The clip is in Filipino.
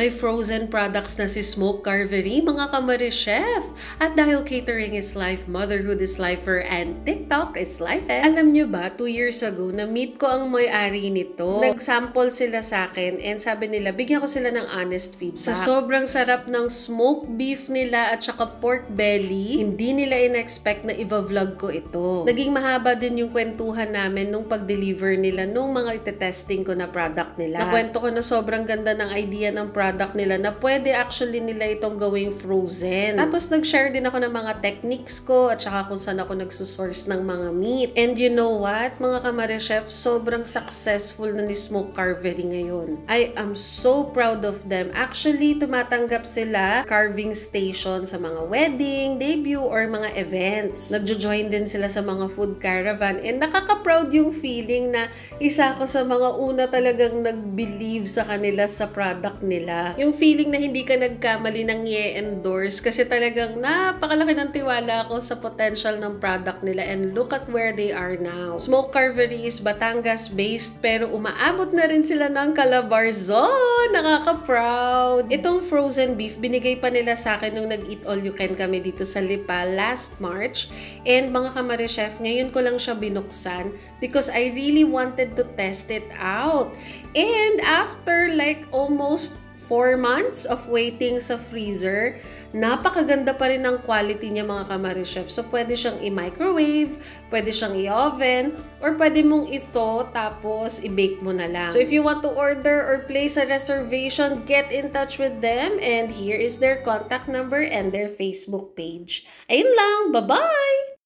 May frozen products na si Smoke Carvery, mga Kamarichef. At dahil catering is life, motherhood is lifer, and TikTok is lifest. Alam nyo ba, 2 years ago, na-meet ko ang may-ari nito. Nag-sample sila sa akin and sabi nila, bigyan ko sila ng honest feedback. Sa sobrang sarap ng smoked beef nila at saka pork belly, hindi nila in-expect na i-vlog ko ito. Naging mahaba din yung kwentuhan namin nung pag-deliver nila nung mga itetesting ko na product nila. Nakwento ko na sobrang ganda ng idea ng product nila na pwede actually nila itong gawing frozen. Tapos nag-share din ako ng mga techniques ko at saka kung saan ako nagsusource ng mga meat. And you know what, mga Kamarichef, sobrang successful na ni Smoke Carvery ngayon. I am so proud of them. Actually, tumatanggap sila carving station sa mga wedding, debut, or mga events. Nagjo-join din sila sa mga food caravan and nakaka-proud yung feeling na isa ako sa mga una talagang nag-believe sa kanila sa product nila. Yung feeling na hindi ka nagkamali ng i-endorse kasi talagang napakalaki ng tiwala ko sa potential ng product nila and look at where they are now. Smoke Carvery is Batangas-based pero umaabot na rin sila ng Calabarzon. Nakaka-proud! Itong frozen beef, binigay pa nila sa akin nung nag-eat all you can kami dito sa Lipa last March. And mga Kamarichef, ngayon ko lang siya binuksan because I really wanted to test it out. And after like almost 4 months of waiting sa freezer, napakaganda pa rin ang quality niya mga Kamarichef. So, pwede siyang i-microwave, pwede siyang i-oven, or pwede mong ito tapos i-bake mo na lang. So, if you want to order or place a reservation, get in touch with them. And here is their contact number and their Facebook page. Ayun lang! Bye-bye!